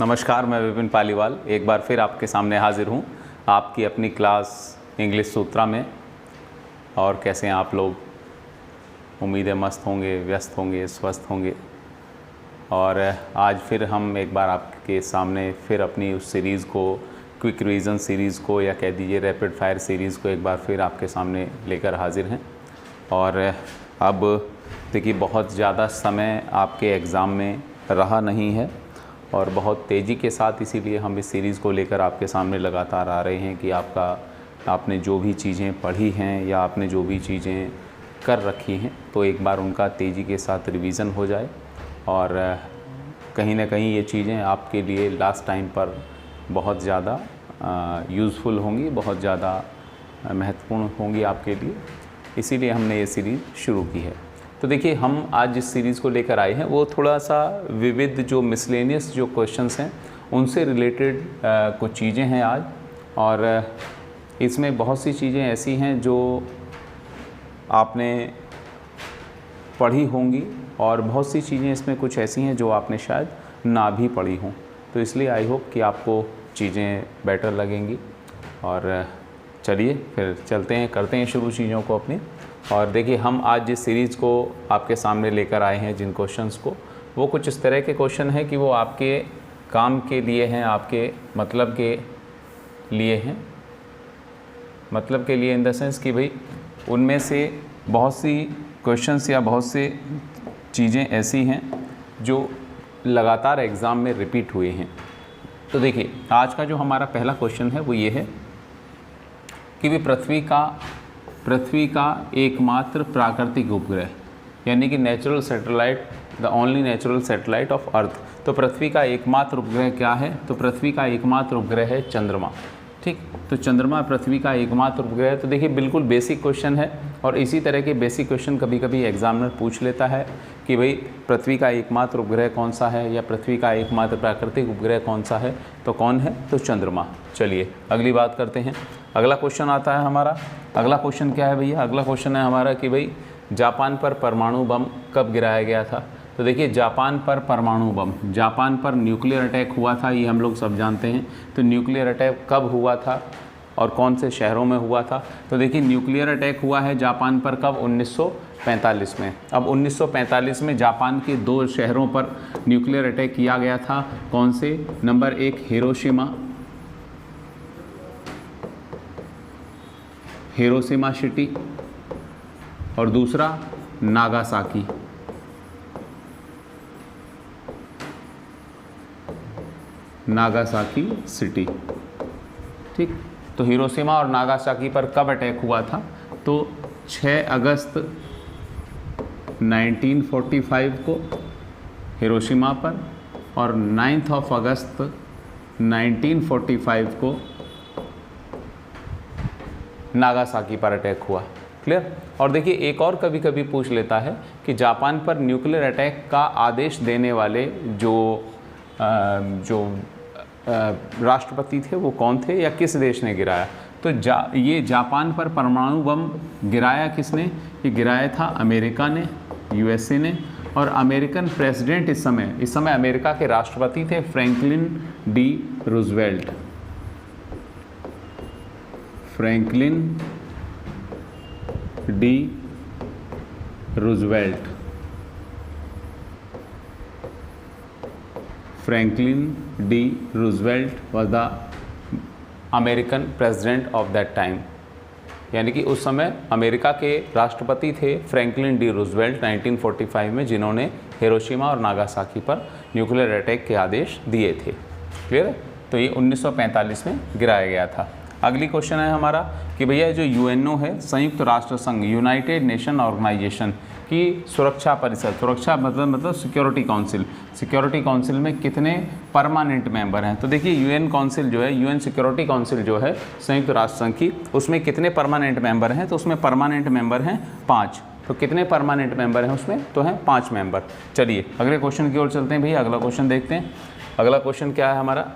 नमस्कार, मैं विपिन पालीवाल एक बार फिर आपके सामने हाजिर हूँ आपकी अपनी क्लास इंग्लिश सूत्रा में। और कैसे हैं आप लोग? उम्मीदें मस्त होंगे, व्यस्त होंगे, स्वस्थ होंगे। और आज फिर हम एक बार आपके सामने फिर अपनी उस सीरीज़ को, क्विक रिवीजन सीरीज़ को या कह दीजिए रैपिड फायर सीरीज़ को एक बार फिर आपके सामने लेकर हाजिर हैं। और अब देखिए, बहुत ज़्यादा समय आपके एग्ज़ाम में रहा नहीं है और बहुत तेज़ी के साथ इसीलिए हम इस सीरीज़ को लेकर आपके सामने लगातार आ रहे हैं कि आपने जो भी चीज़ें पढ़ी हैं या आपने जो भी चीज़ें कर रखी हैं तो एक बार उनका तेज़ी के साथ रिवीज़न हो जाए और कहीं ना कहीं ये चीज़ें आपके लिए लास्ट टाइम पर बहुत ज़्यादा यूज़फुल होंगी, बहुत ज़्यादा महत्वपूर्ण होंगी आपके लिए। इसीलिए हमने ये सीरीज़ शुरू की है। तो देखिए, हम आज जिस सीरीज़ को लेकर आए हैं वो थोड़ा सा विविध जो मिसलेनियस जो क्वेश्चंस हैं उनसे रिलेटेड कुछ चीज़ें हैं आज। और इसमें बहुत सी चीज़ें ऐसी हैं जो आपने पढ़ी होंगी और बहुत सी चीज़ें इसमें कुछ ऐसी हैं जो आपने शायद ना भी पढ़ी हों। तो इसलिए आई होप कि आपको चीज़ें बेटर लगेंगी। और चलिए फिर चलते हैं, करते हैं शुरू चीज़ों को अपनी। और देखिए, हम आज जिस सीरीज़ को आपके सामने लेकर आए हैं, जिन क्वेश्चंस को, वो कुछ इस तरह के क्वेश्चन हैं कि वो आपके काम के लिए हैं, आपके मतलब के लिए हैं। मतलब के लिए इन द सेंस कि भाई उनमें से बहुत सी क्वेश्चंस या बहुत से चीज़ें ऐसी हैं जो लगातार एग्ज़ाम में रिपीट हुए हैं। तो देखिए, आज का जो हमारा पहला क्वेश्चन है वो ये है कि भी पृथ्वी का एकमात्र प्राकृतिक उपग्रह, यानी कि natural satellite, the only natural satellite of earth. तो पृथ्वी का एकमात्र उपग्रह क्या है? तो पृथ्वी का एकमात्र उपग्रह है चंद्रमा। ठीक, तो चंद्रमा पृथ्वी का एकमात्र उपग्रह है। तो देखिए, बिल्कुल बेसिक क्वेश्चन है और इसी तरह के बेसिक क्वेश्चन कभी कभी एग्जामिनर पूछ लेता है कि भाई पृथ्वी का एकमात्र उपग्रह कौन सा है या पृथ्वी का एकमात्र प्राकृतिक उपग्रह कौन सा है। तो कौन है? तो चंद्रमा। चलिए अगली बात करते हैं। अगला क्वेश्चन आता है हमारा। अगला क्वेश्चन क्या है भैया? अगला क्वेश्चन है हमारा कि भाई जापान पर परमाणु बम कब गिराया गया था? तो देखिए, जापान पर परमाणु बम, जापान पर न्यूक्लियर अटैक हुआ था, ये हम लोग सब जानते हैं। तो न्यूक्लियर अटैक कब हुआ था और कौन से शहरों में हुआ था? तो देखिए, न्यूक्लियर अटैक हुआ है जापान पर कब? 1945 में। अब 1945 में जापान के 2 शहरों पर न्यूक्लियर अटैक किया गया था। कौन से? नंबर 1 हिरोशिमा सिटी और दूसरा नागासाकी। Nagasaki city. ठीक, तो हिरोशिमा और नागासाकी पर कब अटैक हुआ था? तो 6 अगस्त 1945 को हिरोशिमा पर और 9 अगस्त 1945 को नागासाकी पर अटैक हुआ। क्लियर? और देखिए, एक और कभी कभी पूछ लेता है कि जापान पर न्यूक्लियर अटैक का आदेश देने वाले जो राष्ट्रपति थे वो कौन थे या किस देश ने गिराया? तो ये जापान पर परमाणु बम गिराया किसने? ये गिराया था अमेरिका ने, यूएसए ने। और अमेरिकन प्रेसिडेंट इस समय अमेरिका के राष्ट्रपति थे Franklin D Roosevelt. Franklin D Roosevelt. Franklin D Roosevelt was the American president of that time. यानी कि उस समय अमेरिका के राष्ट्रपति थे फ्रैंकलिन डी रूजवेल्ट 1945 में, जिन्होंने हिरोशिमा और नागासाकी पर न्यूक्लियर अटैक के आदेश दिए थे। क्लियर है? तो ये 1945 में गिराया गया था। अगली क्वेश्चन है हमारा कि भैया जो यूएनओ है, संयुक्त राष्ट्र संघ, यूनाइटेड नेशन ऑर्गेनाइजेशन की सुरक्षा परिषद, सुरक्षा मतलब सिक्योरिटी काउंसिल, सिक्योरिटी काउंसिल में कितने परमानेंट मेंबर हैं? तो देखिए, यूएन काउंसिल जो है, यूएन सिक्योरिटी काउंसिल जो है संयुक्त राष्ट्र संघ की, उसमें कितने परमानेंट मेंबर हैं? तो उसमें परमानेंट मेंबर हैं 5। तो कितने परमानेंट मेंबर हैं उसमें? तो हैं 5 मेंबर। चलिए अगले क्वेश्चन की ओर चलते हैं भैया। अगला क्वेश्चन देखते हैं। अगला क्वेश्चन क्या है हमारा?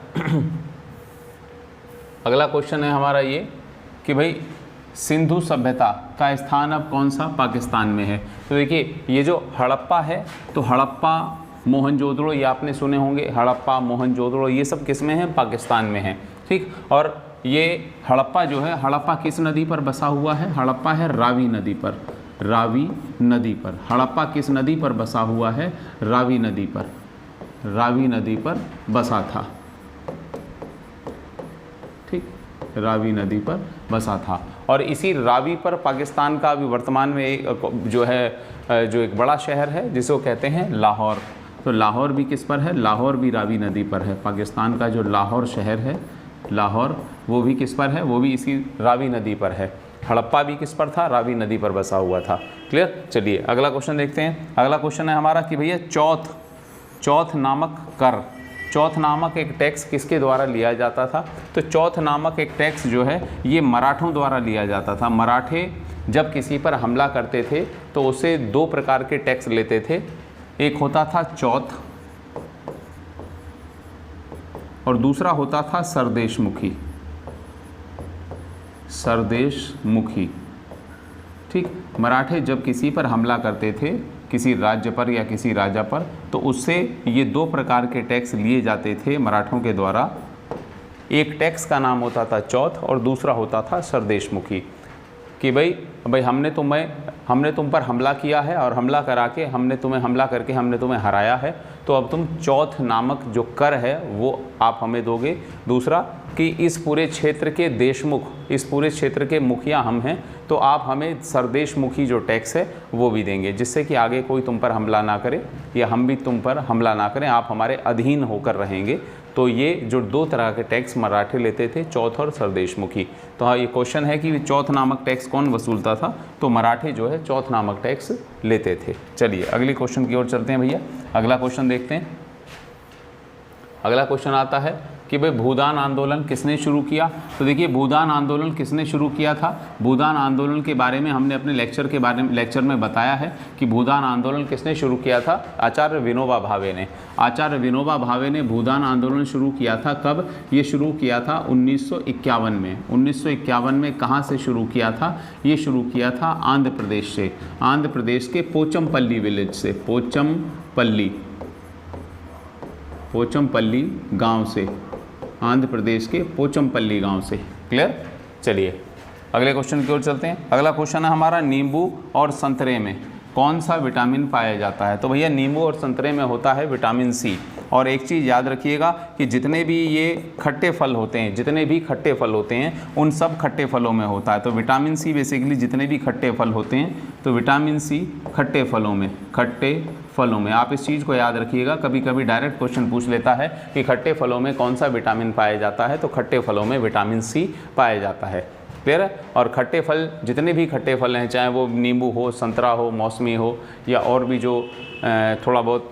अगला क्वेश्चन है हमारा ये कि भाई सिंधु सभ्यता का स्थान अब कौन सा पाकिस्तान में है? तो देखिए, ये जो हड़प्पा है, तो हड़प्पा मोहनजोदड़ो ये आपने सुने होंगे, हड़प्पा, मोहनजोदड़ो ये सब किस में है? पाकिस्तान में है। ठीक, और ये हड़प्पा जो है, हड़प्पा किस नदी पर बसा हुआ है? हड़प्पा है रावी नदी पर, रावी नदी पर। हड़प्पा किस नदी पर बसा हुआ है? रावी नदी पर, रावी नदी पर बसा था। ठीक, रावी नदी पर बसा था। और इसी रावी पर पाकिस्तान का अभी वर्तमान में जो है जो एक बड़ा शहर है जिसको कहते हैं लाहौर। तो लाहौर भी किस पर है? लाहौर भी रावी नदी पर है। पाकिस्तान का जो लाहौर शहर है, लाहौर, वो भी किस पर है? वो भी इसी रावी नदी पर है। हड़प्पा भी किस पर था? रावी नदी पर बसा हुआ था। क्लियर? चलिए अगला क्वेश्चन देखते हैं। अगला क्वेश्चन है हमारा कि भैया चौथ नामक कर, चौथ नामक एक टैक्स किसके द्वारा लिया जाता था? तो चौथ नामक एक टैक्स जो है ये मराठों द्वारा लिया जाता था। मराठे जब किसी पर हमला करते थे तो उसे दो प्रकार के टैक्स लेते थे। एक होता था चौथ और दूसरा होता था सरदेशमुखी, सरदेशमुखी। ठीक, मराठे जब किसी पर हमला करते थे, किसी राज्य पर या किसी राजा पर, तो उससे ये दो प्रकार के टैक्स लिए जाते थे मराठों के द्वारा। एक टैक्स का नाम होता था चौथ और दूसरा होता था सरदेशमुखी। कि भाई हमने तुम पर हमला किया है और हमला करा के हमने तुम्हें हराया है, तो अब तुम चौथ नामक जो कर है वो आप हमें दोगे। दूसरा कि इस पूरे क्षेत्र के देशमुख, इस पूरे क्षेत्र के मुखिया हम हैं, तो आप हमें सरदेशमुखी जो टैक्स है वो भी देंगे, जिससे कि आगे कोई तुम पर हमला ना करे या हम भी तुम पर हमला ना करें, आप हमारे अधीन होकर रहेंगे। तो ये जो दो तरह के टैक्स मराठे लेते थे, चौथ और सरदेशमुखी। तो हाँ, ये क्वेश्चन है कि चौथ नामक टैक्स कौन वसूलता था? तो मराठे जो है चौथ नामक टैक्स लेते थे। चलिए अगले क्वेश्चन की ओर चलते हैं भैया। अगला क्वेश्चन देखते हैं। अगला क्वेश्चन आता है कि भाई भूदान आंदोलन किसने शुरू किया? तो देखिए, भूदान आंदोलन किसने शुरू किया था? भूदान आंदोलन के बारे में हमने अपने लेक्चर में बताया है कि भूदान आंदोलन किसने शुरू किया था? आचार्य विनोबा भावे ने। आचार्य विनोबा भावे ने भूदान आंदोलन शुरू किया था। कब ये शुरू किया था? 1951 में। 1951 में कहाँ से शुरू किया था? ये शुरू किया था आंध्र प्रदेश से, आंध्र प्रदेश के पोचमपल्ली विलेज से, पोचमपल्ली गांव से, आंध्र प्रदेश के पोचमपल्ली गांव से। क्लियर? चलिए अगले क्वेश्चन की ओर चलते हैं। अगला क्वेश्चन है हमारा, नींबू और संतरे में कौन सा विटामिन पाया जाता है? तो भैया नींबू और संतरे में होता है विटामिन सी। और एक चीज़ याद रखिएगा कि जितने भी ये खट्टे फल होते हैं, उन सब खट्टे फलों में होता है। तो विटामिन सी बेसिकली जितने भी खट्टे फल होते हैं, तो विटामिन सी खट्टे फलों में आप इस चीज़ को याद रखिएगा। कभी कभी डायरेक्ट क्वेश्चन पूछ लेता है कि खट्टे फलों में कौन सा विटामिन पाया जाता है, तो खट्टे फलों में विटामिन सी पाया जाता है। क्लियर है? और खट्टे फल, जितने भी खट्टे फल हैं, चाहे वो नींबू हो, संतरा हो, मौसमी हो, या और भी जो थोड़ा बहुत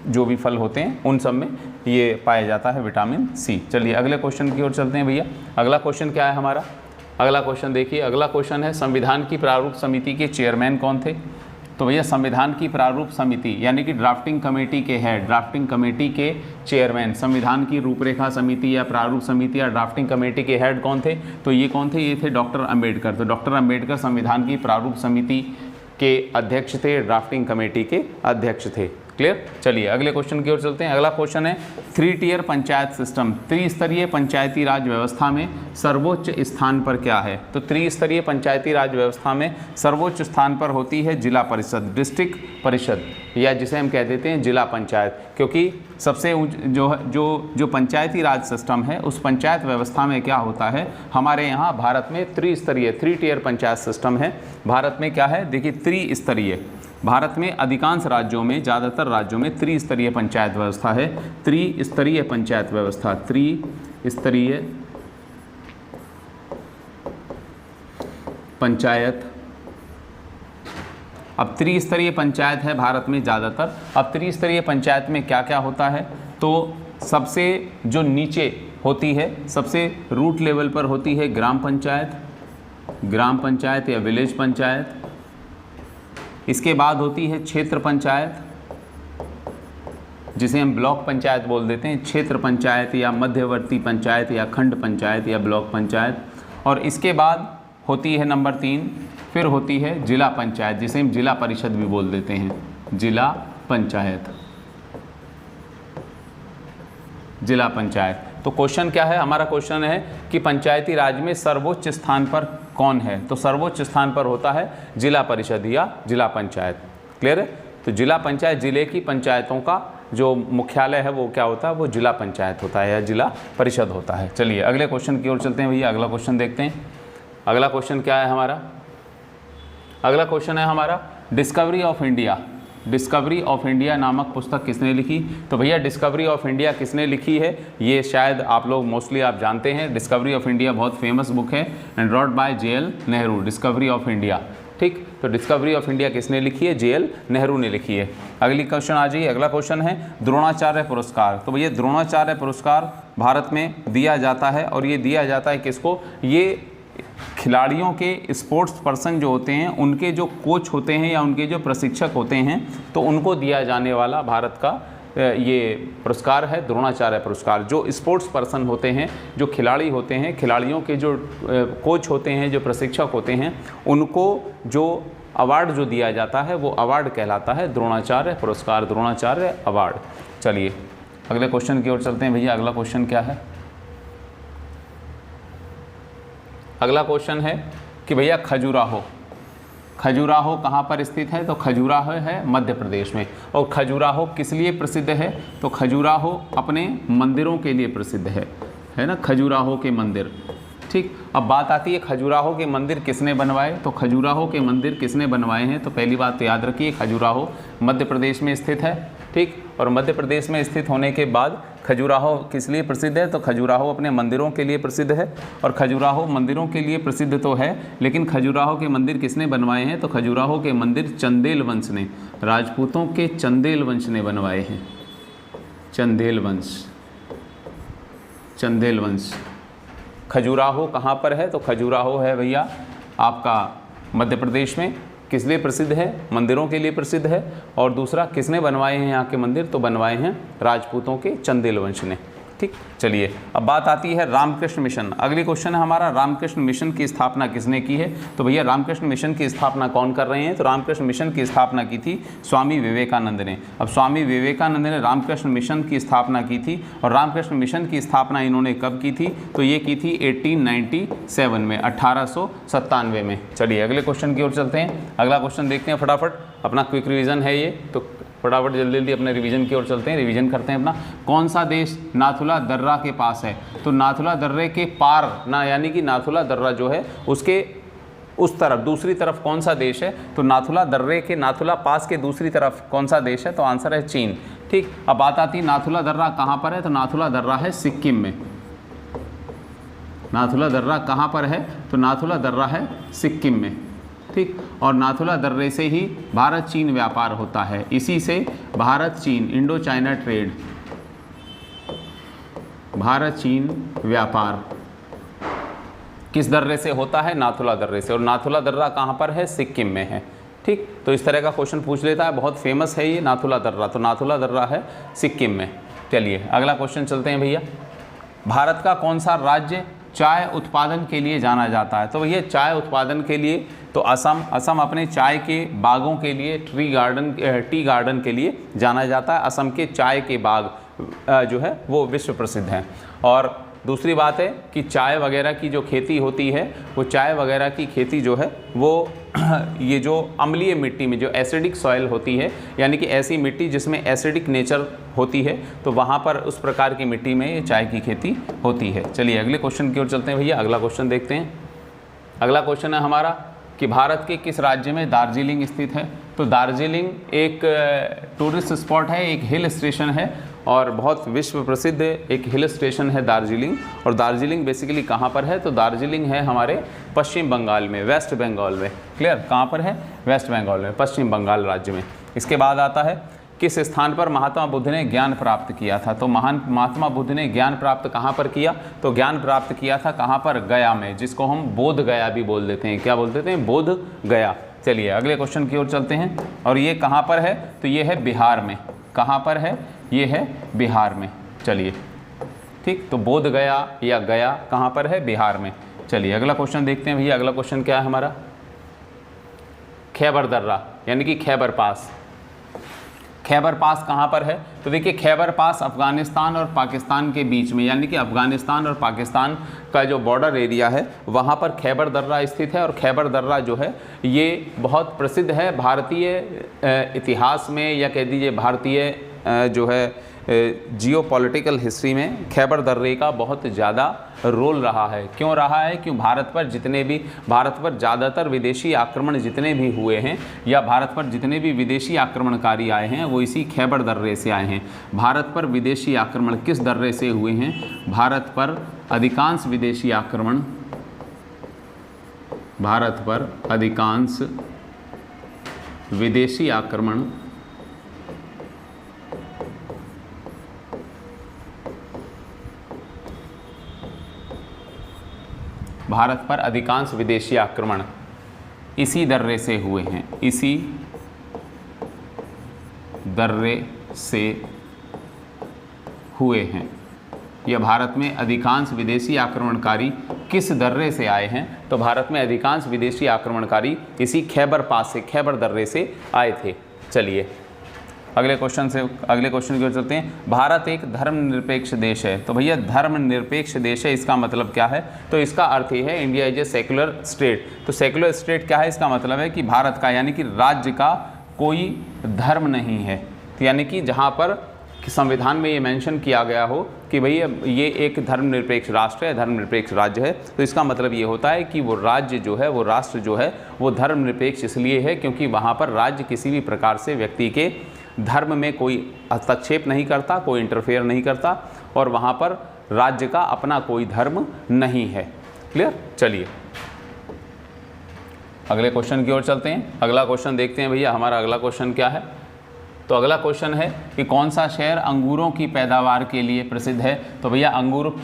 जो भी फल होते हैं, उन सब में ये पाया जाता है विटामिन सी। चलिए अगले क्वेश्चन की ओर चलते हैं भैया। अगला क्वेश्चन क्या है हमारा? अगला क्वेश्चन देखिए, अगला क्वेश्चन है संविधान की प्रारूप समिति के चेयरमैन कौन थे? तो भैया संविधान की प्रारूप समिति यानी कि ड्राफ्टिंग कमेटी के हेड, ड्राफ्टिंग कमेटी के चेयरमैन, संविधान की रूपरेखा समिति या प्रारूप समिति या ड्राफ्टिंग कमेटी के हेड कौन थे? तो ये कौन थे? ये थे डॉक्टर अंबेडकर। तो डॉक्टर अंबेडकर संविधान की प्रारूप समिति के अध्यक्ष थे, ड्राफ्टिंग कमेटी के अध्यक्ष थे। क्लियर? चलिए अगले क्वेश्चन की ओर चलते हैं। अगला क्वेश्चन है 3 टियर पंचायत सिस्टम, त्रिस्तरीय पंचायती राज व्यवस्था में सर्वोच्च स्थान पर क्या है? तो त्रिस्तरीय पंचायती राज व्यवस्था में सर्वोच्च स्थान पर होती है जिला परिषद, डिस्ट्रिक्ट परिषद, या जिसे हम कह देते हैं जिला पंचायत। क्योंकि सबसे जो पंचायती राज सिस्टम है, उस पंचायत व्यवस्था में क्या होता है, हमारे यहाँ भारत में त्रिस्तरीय 3 टियर पंचायत सिस्टम है। भारत में क्या है? देखिए त्रिस्तरीय, भारत में अधिकांश राज्यों में, ज़्यादातर राज्यों में त्रिस्तरीय पंचायत व्यवस्था है। त्रिस्तरीय पंचायत व्यवस्था, त्रिस्तरीय पंचायत। अब त्रिस्तरीय पंचायत है भारत में ज़्यादातर। अब त्रिस्तरीय पंचायत में क्या क्या होता है? तो सबसे जो नीचे होती है, सबसे रूट लेवल पर होती है ग्राम पंचायत या विलेज पंचायत। इसके बाद होती है क्षेत्र पंचायत, जिसे हम ब्लॉक पंचायत बोल देते हैं, क्षेत्र पंचायत या मध्यवर्ती पंचायत या खंड पंचायत या ब्लॉक पंचायत। और इसके बाद होती है नंबर 3, फिर होती है जिला पंचायत, जिसे हम जिला परिषद भी बोल देते हैं, जिला पंचायत। जिला पंचायत। तो क्वेश्चन क्या है, हमारा क्वेश्चन है कि पंचायती राज में सर्वोच्च स्थान पर कौन है? तो सर्वोच्च स्थान पर होता है जिला परिषद या जिला पंचायत। क्लियर है? तो जिला पंचायत, जिले की पंचायतों का जो मुख्यालय है वो क्या होता है? वो जिला पंचायत होता है या जिला परिषद होता है। चलिए अगले क्वेश्चन की ओर चलते हैं भैया। अगला क्वेश्चन देखते हैं। अगला क्वेश्चन क्या है हमारा? अगला क्वेश्चन है हमारा discovery of India. Discovery of India नामक पुस्तक किसने लिखी? तो भैया डिस्कवरी ऑफ इंडिया किसने लिखी है ये शायद आप लोग मोस्टली आप जानते हैं। डिस्कवरी ऑफ इंडिया बहुत फेमस बुक है and wrote by J L. Nehru. Discovery of India, ठीक। तो डिस्कवरी ऑफ इंडिया किसने लिखी है? जे.एल. नेहरू ने लिखी है। अगली क्वेश्चन आ जाइए। अगला क्वेश्चन है द्रोणाचार्य पुरस्कार। तो भैया द्रोणाचार्य पुरस्कार भारत में दिया जाता है और ये दिया जाता है किसको? ये खिलाड़ियों के स्पोर्ट्स पर्सन जो होते हैं उनके जो कोच होते हैं या उनके जो प्रशिक्षक होते हैं तो उनको दिया जाने वाला भारत का ये पुरस्कार है द्रोणाचार्य पुरस्कार। जो स्पोर्ट्स पर्सन होते हैं, जो खिलाड़ी होते हैं, खिलाड़ियों के जो कोच होते हैं, जो प्रशिक्षक होते हैं, उनको जो अवार्ड जो दिया जाता है वो अवार्ड कहलाता है द्रोणाचार्य पुरस्कार, द्रोणाचार्य अवार्ड। चलिए अगले क्वेश्चन की ओर चलते हैं भैया। अगला क्वेश्चन क्या है? अगला क्वेश्चन है कि भैया खजुराहो, खजुराहो कहाँ पर स्थित है? तो खजुराहो है मध्य प्रदेश में। और खजुराहो किस लिए प्रसिद्ध है? तो खजुराहो अपने मंदिरों के लिए प्रसिद्ध है ना, खजुराहो के मंदिर, ठीक। अब बात आती है खजुराहो के मंदिर किसने बनवाए? तो खजुराहो के मंदिर किसने बनवाए हैं? तो पहली बात तो याद रखिए खजुराहो मध्य प्रदेश में स्थित है, ठीक। और मध्य प्रदेश में स्थित होने के बाद खजुराहो किस लिए प्रसिद्ध है? तो खजुराहो अपने मंदिरों के लिए प्रसिद्ध है। और खजुराहो मंदिरों के लिए प्रसिद्ध तो है, लेकिन खजुराहो के मंदिर किसने बनवाए हैं? तो खजुराहो के मंदिर चंदेल वंश ने, राजपूतों के चंदेल वंश ने बनवाए हैं। चंदेल वंश, चंदेल वंश। खजुराहो कहाँ पर है? तो खजुराहो है भैया आपका मध्य प्रदेश में। किस लिए प्रसिद्ध है? मंदिरों के लिए प्रसिद्ध है। और दूसरा किसने बनवाए हैं यहाँ के मंदिर? तो बनवाए हैं राजपूतों के चंदेल वंश ने, ठीक। चलिए अब बात आती है रामकृष्ण मिशन। अगली क्वेश्चन है हमारा रामकृष्ण मिशन की स्थापना किसने की है? तो भैया रामकृष्ण मिशन की स्थापना कौन कर रहे हैं? तो रामकृष्ण मिशन की स्थापना की थी स्वामी विवेकानंद ने। अब स्वामी विवेकानंद ने रामकृष्ण मिशन की स्थापना की थी। और रामकृष्ण मिशन की स्थापना इन्होंने कब की थी? तो ये की थी 1897 में, 1897 में। चलिए अगले क्वेश्चन की ओर चलते हैं। अगला क्वेश्चन देखते हैं फटाफट, अपना क्विक रिविजन है ये, तो फटाफट जल्दी जल्दी अपने रिवीजन की ओर चलते हैं, रिवीजन करते हैं अपना। कौन सा देश नाथुला दर्रा के पास है? तो नाथुला दर्रे के पार ना, यानी कि नाथुला दर्रा जो है उसके उस तरफ, दूसरी तरफ कौन सा देश है? तो नाथुला दर्रे के, नाथुला पास के दूसरी तरफ कौन सा देश है? तो आंसर है चीन, ठीक। अब बात आती है नाथुला दर्रा कहाँ पर है? तो नाथुला दर्रा है सिक्किम में। नाथुला दर्रा कहाँ पर है? तो नाथुला दर्रा है सिक्किम में, ठीक। और नाथुला दर्रे से ही भारत चीन व्यापार होता है। इसी से भारत चीन, इंडो चाइना ट्रेड, भारत चीन व्यापार किस दर्रे से होता है? नाथुला दर्रे से। और नाथुला दर्रा कहाँ पर है? सिक्किम में है, ठीक। तो इस तरह का क्वेश्चन पूछ लेता है, बहुत फेमस है ये नाथुला दर्रा। तो नाथुला दर्रा है सिक्किम में। चलिए अगला क्वेश्चन चलते हैं भैया। भारत का कौन सा राज्य चाय उत्पादन के लिए जाना जाता है? तो भैया चाय उत्पादन के लिए तो असम, असम अपने चाय के बागों के लिए, टी गार्डन के लिए जाना जाता है। असम के चाय के बाग जो है वो विश्व प्रसिद्ध हैं। और दूसरी बात है कि चाय वगैरह की जो खेती होती है, वो चाय वगैरह की खेती जो है वो ये जो अम्लीय मिट्टी में, जो एसिडिक सॉइल होती है, यानी कि ऐसी मिट्टी जिसमें एसिडिक नेचर होती है, तो वहाँ पर उस प्रकार की मिट्टी में ये चाय की खेती होती है। चलिए अगले क्वेश्चन की ओर चलते हैं भैया। अगला क्वेश्चन देखते हैं। अगला क्वेश्चन है हमारा कि भारत के किस राज्य में दार्जिलिंग स्थित है? तो दार्जिलिंग एक टूरिस्ट स्पॉट है, एक हिल स्टेशन है और बहुत विश्व प्रसिद्ध एक हिल स्टेशन है दार्जिलिंग। और दार्जिलिंग बेसिकली कहाँ पर है? तो दार्जिलिंग है हमारे पश्चिम बंगाल में, वेस्ट बंगाल में। क्लियर? कहाँ पर है? वेस्ट बंगाल में, पश्चिम बंगाल राज्य में। इसके बाद आता है किस स्थान पर महात्मा बुद्ध ने ज्ञान प्राप्त किया था? तो महात्मा बुद्ध ने ज्ञान प्राप्त कहाँ पर किया? तो ज्ञान प्राप्त किया था कहाँ पर? गया में, जिसको हम बोध गया भी बोल देते हैं। क्या बोल देते हैं? बोध गया। चलिए अगले क्वेश्चन की ओर चलते हैं। और ये कहाँ पर है? तो ये है बिहार में। कहाँ पर है? ये है बिहार में। चलिए ठीक, तो बोध गया या गया कहाँ पर है? बिहार में। चलिए अगला क्वेश्चन देखते हैं भैया। अगला क्वेश्चन क्या है हमारा? खैबर दर्रा यानी कि खैबर पास। खैबर पास कहाँ पर है? तो देखिए खैबर पास अफ़गानिस्तान और पाकिस्तान के बीच में, यानी कि अफ़गानिस्तान और पाकिस्तान का जो बॉर्डर एरिया है वहाँ पर खैबर दर्रा स्थित है। और खैबर दर्रा जो है ये बहुत प्रसिद्ध है भारतीय इतिहास में, या कह दीजिए भारतीय जो है जियो पॉलिटिकल हिस्ट्री में खैबर दर्रे का बहुत ज़्यादा रोल रहा है। क्यों रहा है? क्यों भारत पर ज़्यादातर विदेशी आक्रमण जितने भी हुए हैं, या भारत पर जितने भी विदेशी आक्रमणकारी आए हैं वो इसी खैबर दर्रे से आए हैं। भारत पर विदेशी आक्रमण किस दर्रे से हुए हैं? भारत पर अधिकांश विदेशी आक्रमण भारत पर अधिकांश विदेशी आक्रमण इसी दर्रे से हुए हैं, इसी दर्रे से हुए हैं। यह भारत में अधिकांश विदेशी आक्रमणकारी किस दर्रे से आए हैं? तो भारत में अधिकांश विदेशी आक्रमणकारी इसी खैबर पास से, खैबर दर्रे से आए थे। चलिए अगले क्वेश्चन की ओर चलते हैं। भारत एक धर्मनिरपेक्ष देश है। तो भैया धर्मनिरपेक्ष देश है, इसका मतलब क्या है? तो इसका अर्थ ये है India is a secular state. तो सेकुलर स्टेट क्या है? इसका मतलब है कि भारत का, यानी कि राज्य का कोई धर्म नहीं है। तो यानी कि जहाँ पर संविधान में ये मेंशन किया गया हो कि भैया ये एक धर्मनिरपेक्ष राष्ट्र है, धर्मनिरपेक्ष राज्य है, तो इसका मतलब ये होता है कि वो राज्य जो है, वो राष्ट्र जो है वो धर्मनिरपेक्ष इसलिए है क्योंकि वहाँ पर राज्य किसी भी प्रकार से व्यक्ति के धर्म में कोई हस्तक्षेप नहीं करता, कोई इंटरफेयर नहीं करता, और वहाँ पर राज्य का अपना कोई धर्म नहीं है। क्लियर? चलिए अगले क्वेश्चन की ओर चलते हैं। अगला क्वेश्चन देखते हैं भैया, हमारा अगला क्वेश्चन क्या है। तो अगला क्वेश्चन है कि कौन सा शहर अंगूरों की पैदावार के लिए प्रसिद्ध है? तो भैया अंगूर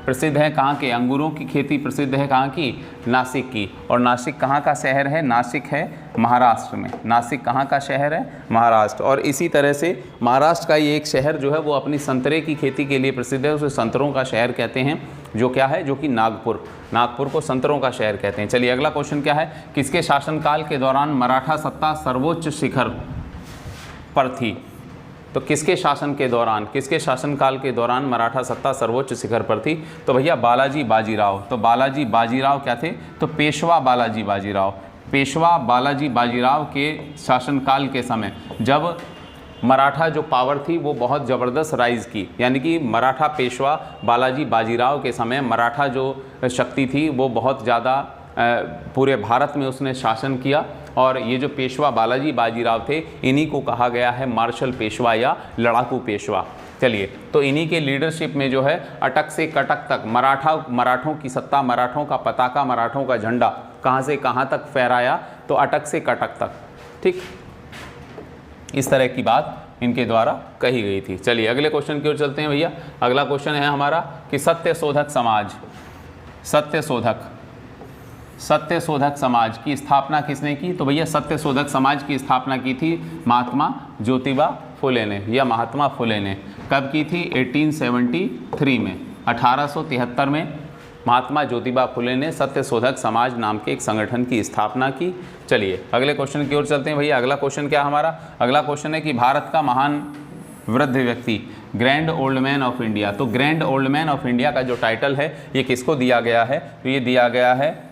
प्रसिद्ध है कहाँ के? अंगूरों की खेती प्रसिद्ध है कहाँ की? नासिक की। और नासिक कहाँ का शहर है? नासिक है महाराष्ट्र में। नासिक कहाँ का शहर है? महाराष्ट्र। और इसी तरह से महाराष्ट्र का ये एक शहर जो है वो अपनी संतरे की खेती के लिए प्रसिद्ध है, उसे संतरों का शहर कहते हैं, जो क्या है? जो कि नागपुर। नागपुर को संतरों का शहर कहते हैं। चलिए अगला क्वेश्चन क्या है? किसके शासनकाल के दौरान मराठा सत्ता सर्वोच्च शिखर पर थी? तो किसके शासनकाल के दौरान मराठा सत्ता सर्वोच्च शिखर पर थी? तो भैया बालाजी बाजीराव। तो बालाजी बाजीराव क्या थे? तो पेशवा बालाजी बाजीराव। पेशवा बालाजी बाजीराव के शासनकाल के समय जब मराठा जो पावर थी वो बहुत ज़बरदस्त राइज़ की, यानी कि मराठा पेशवा बालाजी बाजीराव के समय मराठा जो शक्ति थी वो बहुत ज़्यादा पूरे भारत में उसने शासन किया। और ये जो पेशवा बालाजी बाजीराव थे इन्हीं को कहा गया है मार्शल पेशवा या लड़ाकू पेशवा। चलिए तो इन्हीं के लीडरशिप में जो है अटक से कटक तक मराठों की सत्ता, मराठों का पताका, मराठों का झंडा कहाँ से कहाँ तक फहराया? तो अटक से कटक तक। ठीक, इस तरह की बात इनके द्वारा कही गई थी। चलिए अगले क्वेश्चन की ओर चलते हैं भैया। अगला क्वेश्चन है हमारा कि सत्यशोधक समाज की स्थापना किसने की? तो भैया सत्यशोधक समाज की स्थापना की थी महात्मा ज्योतिबा फुले ने, या महात्मा फुले ने। कब की थी? 1873 में, 1873 में महात्मा ज्योतिबा फुले ने सत्यशोधक समाज नाम के एक संगठन की स्थापना की। चलिए अगले क्वेश्चन की ओर चलते हैं भैया। अगला क्वेश्चन क्या हमारा? अगला क्वेश्चन है कि भारत का महान वृद्ध व्यक्ति, grand old man of India. तो grand old man of India का जो टाइटल है ये किसको दिया गया है? तो ये दिया गया है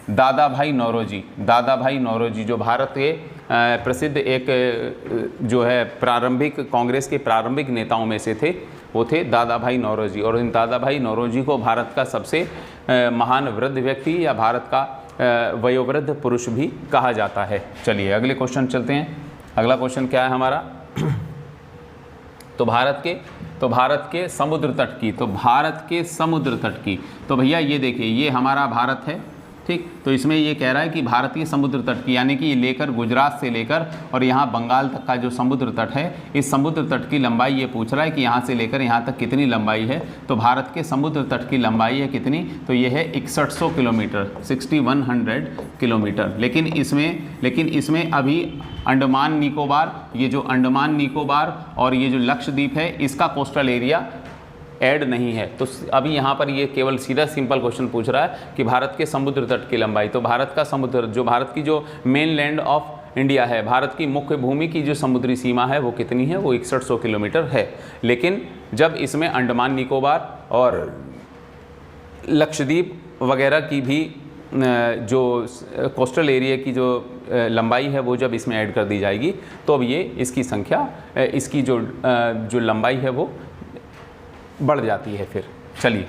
दादा भाई नौरोजी, जो भारत के प्रसिद्ध एक जो है कांग्रेस के प्रारंभिक नेताओं में से थे, वो थे दादा भाई नौरोजी। और इन दादा भाई नौरोजी को भारत का सबसे महान वृद्ध व्यक्ति या भारत का वयोवृद्ध पुरुष भी कहा जाता है। चलिए अगले क्वेश्चन चलते हैं। अगला क्वेश्चन क्या है हमारा? तो भारत के समुद्र तट की, तो भैया ये देखिए ये हमारा भारत है। ठीक, तो इसमें ये कह रहा है कि भारतीय समुद्र तट की, यानी कि ये लेकर गुजरात से लेकर और यहाँ बंगाल तक का जो समुद्र तट है, इस समुद्र तट की लंबाई ये पूछ रहा है कि यहाँ से लेकर यहाँ तक कितनी लंबाई है। तो भारत के समुद्र तट की लंबाई है कितनी? तो ये है 6100 किलोमीटर, 6100 किलोमीटर। लेकिन इसमें अभी अंडमान निकोबार, ये जो अंडमान निकोबार और ये जो लक्षद्वीप है, इसका कोस्टल एरिया ऐड नहीं है। तो अभी यहाँ पर ये केवल सीधा सिंपल क्वेश्चन पूछ रहा है कि भारत के समुद्र तट की लंबाई। तो भारत का समुद्र, जो भारत की जो मेन लैंड ऑफ इंडिया है। भारत की मुख्य भूमि की जो समुद्री सीमा है वो कितनी है? वो 6100 किलोमीटर है। लेकिन जब इसमें अंडमान निकोबार और लक्षद्वीप वगैरह की भी जो कोस्टल एरिया की जो लंबाई है वो जब इसमें ऐड कर दी जाएगी तो अब ये इसकी संख्या, इसकी जो लंबाई है वो बढ़ जाती है फिर। चलिए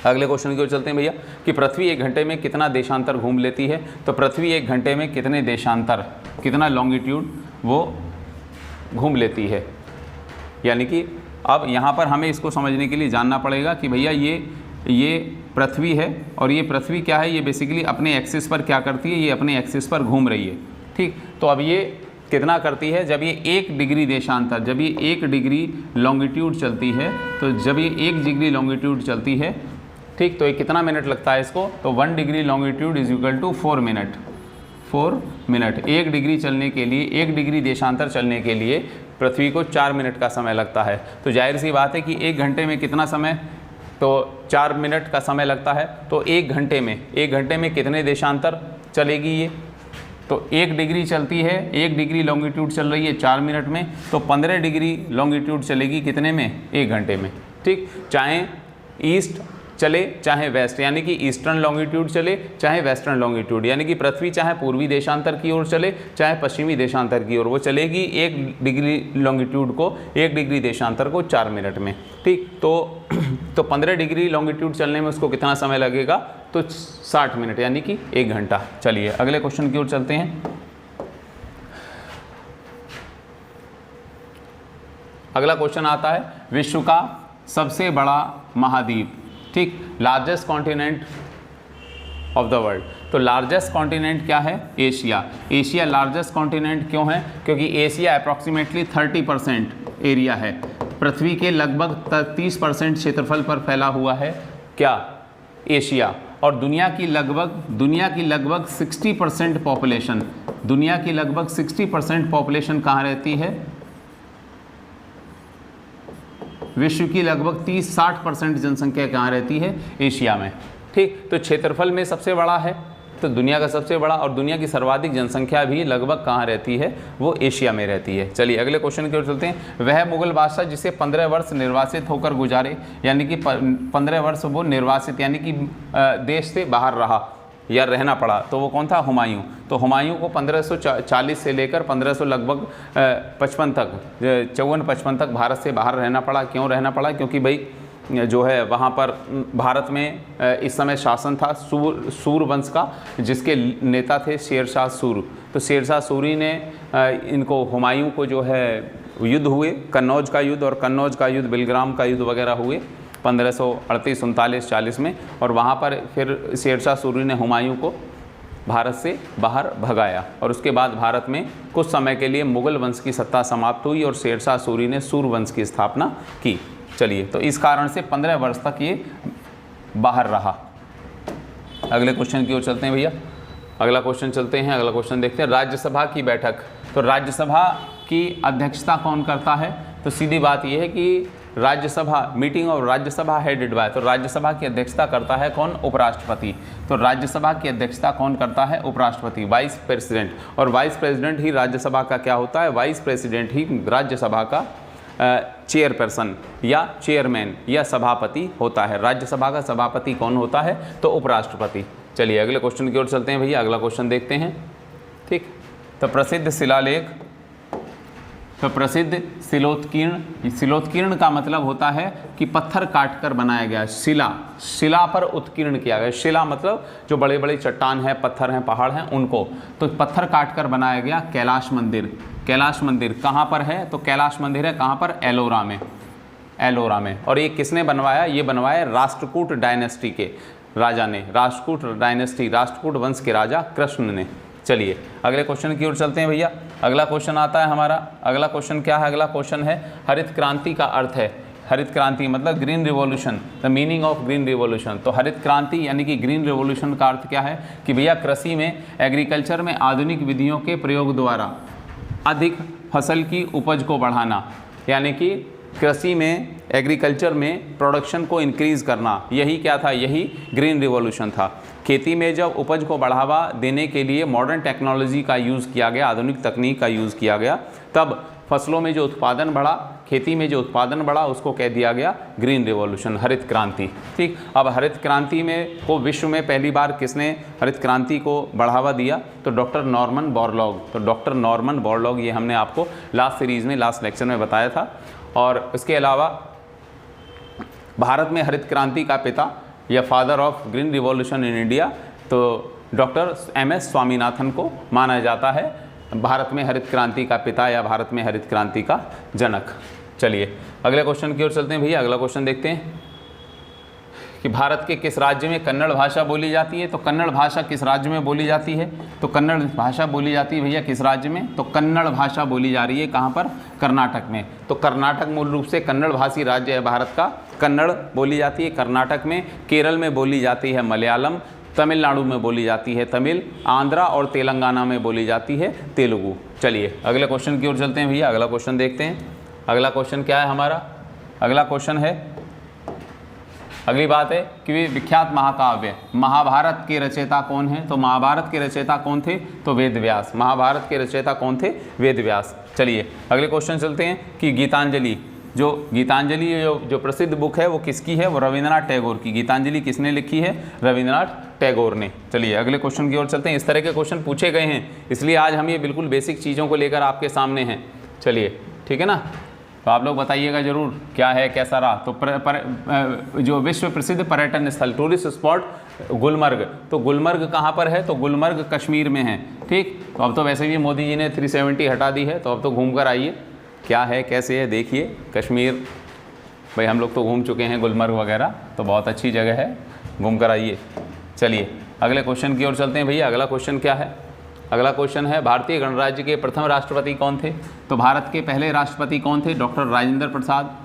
अगले क्वेश्चन की ओर चलते हैं भैया कि पृथ्वी 1 घंटे में कितना देशांतर घूम लेती है? तो पृथ्वी 1 घंटे में कितने देशांतर, कितना लॉन्गिट्यूड वो घूम लेती है? यानी कि अब यहाँ पर हमें इसको समझने के लिए जानना पड़ेगा कि भैया ये पृथ्वी है और ये पृथ्वी क्या है, ये बेसिकली अपने एक्सिस पर क्या करती है? ये अपने एक्सिस पर घूम रही है, ठीक। तो अब ये कितना करती है? जब ये 1 डिग्री देशांतर, जब ये 1 डिग्री लॉन्गिट्यूड चलती है, तो जब ये 1 डिग्री लॉन्गिट्यूड चलती है, ठीक, तो ये कितना मिनट लगता है इसको? तो 1 degree longitude is equal to 4 minute. 4 minute 1 degree चलने के लिए, 1 डिग्री देशांतर चलने के लिए पृथ्वी को 4 मिनट का समय लगता है। तो जाहिर सी बात है कि 1 घंटे में कितना समय? तो 4 मिनट का समय लगता है। तो 1 घंटे में कितने देशांतर चलेगी ये? तो 1 डिग्री चलती है, 1 डिग्री लॉन्गिट्यूड चल रही है 4 मिनट में, तो 15 डिग्री लॉन्गिट्यूड चलेगी कितने में? 1 घंटे में, ठीक। चाहे ईस्ट चले चाहे वेस्ट, यानी कि ईस्टर्न लॉन्गिट्यूड चले चाहे वेस्टर्न लॉन्गिट्यूड, यानी कि पृथ्वी चाहे पूर्वी देशांतर की ओर चले चाहे पश्चिमी देशांतर की ओर, वो चलेगी 1 डिग्री लॉन्गिट्यूड को, 1 डिग्री देशांतर को 4 मिनट में, ठीक। तो 15 डिग्री लॉन्गिट्यूड चलने में उसको कितना समय लगेगा? तो 60 मिनट, यानी कि 1 घंटा। चलिए अगले क्वेश्चन की ओर चलते हैं। अगला क्वेश्चन आता है विश्व का सबसे बड़ा महाद्वीप, ठीक, largest continent of the world. तो लार्जेस्ट कॉन्टिनेंट क्या है? एशिया। एशिया लार्जेस्ट कॉन्टिनेंट क्यों है? क्योंकि एशिया अप्रॉक्सीमेटली 30% एरिया है, पृथ्वी के लगभग 30% क्षेत्रफल पर फैला हुआ है क्या? एशिया। और दुनिया की लगभग 60% पॉपुलेशन, दुनिया की लगभग 60% पॉपुलेशन कहाँ रहती है? विश्व की लगभग 30-60% जनसंख्या कहाँ रहती है? एशिया में, ठीक। तो क्षेत्रफल में सबसे बड़ा है, तो दुनिया का सबसे बड़ा, और दुनिया की सर्वाधिक जनसंख्या भी लगभग कहाँ रहती है? वो एशिया में रहती है। चलिए अगले क्वेश्चन की ओर चलते हैं। वह मुगल बादशाह जिसे 15 वर्ष निर्वासित होकर गुजारे, यानी कि 15 वर्ष वो निर्वासित यानी कि देश से बाहर रहा या रहना पड़ा, तो वो कौन था? हुमायूं। तो हुमायूं को 1540 से लेकर 1500 लगभग 55 तक, 54-55 तक भारत से बाहर रहना पड़ा। क्यों रहना पड़ा? क्योंकि भाई जो है वहाँ पर भारत में इस समय शासन था सूर वंश का, जिसके नेता थे शेरशाह सूर। तो शेरशाह सूरी ने इनको, हुमायूं को जो है युद्ध हुए, कन्नौज का युद्ध और कन्नौज का युद्ध, बिलग्राम का युद्ध वगैरह हुए 1538, 39, 40 में, और वहाँ पर फिर शेरशाह सूरी ने हुमायूं को भारत से बाहर भगाया और उसके बाद भारत में कुछ समय के लिए मुग़ल वंश की सत्ता समाप्त हुई और शेरशाह सूरी ने सूर वंश की स्थापना की। चलिए, तो इस कारण से 15 वर्ष तक ये बाहर रहा। अगले क्वेश्चन की ओर चलते हैं भैया। अगला क्वेश्चन देखते हैं। राज्यसभा की बैठक, तो राज्यसभा की अध्यक्षता कौन करता है? तो सीधी बात यह है कि Rajya Sabha, meeting of Rajya Sabha headed by, तो राज्यसभा की अध्यक्षता करता है कौन? उपराष्ट्रपति। तो राज्यसभा की अध्यक्षता कौन करता है? उपराष्ट्रपति, वाइस प्रेसिडेंट। और वाइस प्रेसिडेंट ही राज्यसभा का क्या होता है? वाइस प्रेसिडेंट ही राज्यसभा का चेयरपर्सन या चेयरमैन या सभापति होता है। राज्यसभा का सभापति कौन होता है? तो उपराष्ट्रपति। चलिए अगले क्वेश्चन की ओर चलते हैं भैया। अगला क्वेश्चन देखते हैं, ठीक। तो प्रसिद्ध शिलालेख, तो प्रसिद्ध शिलोत्कीर्ण, शिलोत्कीर्ण का मतलब होता है कि पत्थर काट कर बनाया गया। शिला पर उत्कीर्ण किया गया। शिला मतलब जो बड़े बड़े चट्टान हैं, पत्थर हैं, पहाड़ हैं, उनको तो पत्थर काट कर बनाया गया कैलाश मंदिर। कैलाश मंदिर कहाँ पर है? तो कैलाश मंदिर है कहाँ पर? एलोरा में, एलोरा में। और ये किसने बनवाया? ये बनवाया राष्ट्रकूट डायनेस्टी के राजा ने, राष्ट्रकूट डायनेस्टी, राष्ट्रकूट वंश के राजा कृष्ण ने। चलिए अगले क्वेश्चन की ओर चलते हैं भैया। अगला क्वेश्चन आता है हमारा, अगला क्वेश्चन क्या है? अगला क्वेश्चन है हरित क्रांति का अर्थ है। हरित क्रांति मतलब green revolution, the meaning of green revolution. तो हरित क्रांति यानी कि ग्रीन रिवॉल्यूशन का अर्थ क्या है? कि भैया कृषि में, एग्रीकल्चर में आधुनिक विधियों के प्रयोग द्वारा अधिक फसल की उपज को बढ़ाना, यानी कि कृषि में, एग्रीकल्चर में प्रोडक्शन को इंक्रीज़ करना, यही क्या था? यही ग्रीन रिवॉल्यूशन था। खेती में जब उपज को बढ़ावा देने के लिए मॉडर्न टेक्नोलॉजी का यूज़ किया गया, आधुनिक तकनीक का यूज़ किया गया, तब फसलों में जो उत्पादन बढ़ा, खेती में जो उत्पादन बढ़ा, उसको कह दिया गया ग्रीन रिवॉल्यूशन, हरित क्रांति। ठीक, अब हरित क्रांति में को विश्व में पहली बार किसने हरित क्रांति को बढ़ावा दिया? तो डॉक्टर नॉर्मन बोरलॉग। तो डॉक्टर नॉर्मन बोरलॉग, ये हमने आपको लास्ट सीरीज़ में, लास्ट लेक्चर में बताया था। और इसके अलावा भारत में हरित क्रांति का पिता या father of green revolution in India, तो डॉक्टर MS स्वामीनाथन को माना जाता है भारत में हरित क्रांति का पिता या भारत में हरित क्रांति का जनक। चलिए अगले क्वेश्चन की ओर चलते हैं भैया। अगला क्वेश्चन देखते हैं कि भारत के किस राज्य में कन्नड़ भाषा बोली जाती है? तो कन्नड़ भाषा किस राज्य में बोली जाती है? तो कन्नड़ भाषा बोली जाती है भैया किस राज्य में? तो कन्नड़ भाषा बोली जा रही है कहाँ पर? कर्नाटक में। तो कर्नाटक मूल रूप से कन्नड़ भाषी राज्य है भारत का, कन्नड़ बोली जाती है कर्नाटक में। केरल में बोली जाती है मलयालम, तमिलनाडु में बोली जाती है तमिल, आंध्रा और तेलंगाना में बोली जाती है तेलुगु। चलिए अगले क्वेश्चन की ओर चलते हैं भैया। अगला क्वेश्चन देखते हैं। अगला क्वेश्चन क्या है हमारा? अगला क्वेश्चन है, अगली बात है कि विख्यात महाकाव्य महाभारत के रचयिता कौन है? तो महाभारत के रचयिता कौन थे? तो वेद व्यास। महाभारत के रचयिता कौन थे? वेद व्यास। चलिए अगले क्वेश्चन चलते हैं कि गीतांजलि, जो गीतांजलि जो प्रसिद्ध बुक है वो किसकी है? वो रविंद्रनाथ टैगोर की। गीतांजलि किसने लिखी है? रविंद्रनाथ टैगोर ने। चलिए अगले क्वेश्चन की ओर चलते हैं। इस तरह के क्वेश्चन पूछे गए हैं, इसलिए आज हम ये बिल्कुल बेसिक चीज़ों को लेकर आपके सामने हैं। चलिए ठीक है ना, तो आप लोग बताइएगा जरूर क्या है, कैसा रहा। तो जो विश्व प्रसिद्ध पर्यटन स्थल, टूरिस्ट स्पॉट गुलमर्ग, तो गुलमर्ग कहाँ पर है? तो गुलमर्ग कश्मीर में है। ठीक, तो अब तो वैसे भी मोदी जी ने 370 हटा दी है, तो अब तो घूम कर आइए, क्या है कैसे है देखिए। कश्मीर भाई हम लोग तो घूम चुके हैं, गुलमर्ग वगैरह तो बहुत अच्छी जगह है, घूम कर आइए। चलिए अगले क्वेश्चन की ओर चलते हैं भैया। अगला क्वेश्चन क्या है? अगला क्वेश्चन है भारतीय गणराज्य के प्रथम राष्ट्रपति कौन थे? तो भारत के पहले राष्ट्रपति कौन थे? डॉक्टर राजेंद्र प्रसाद।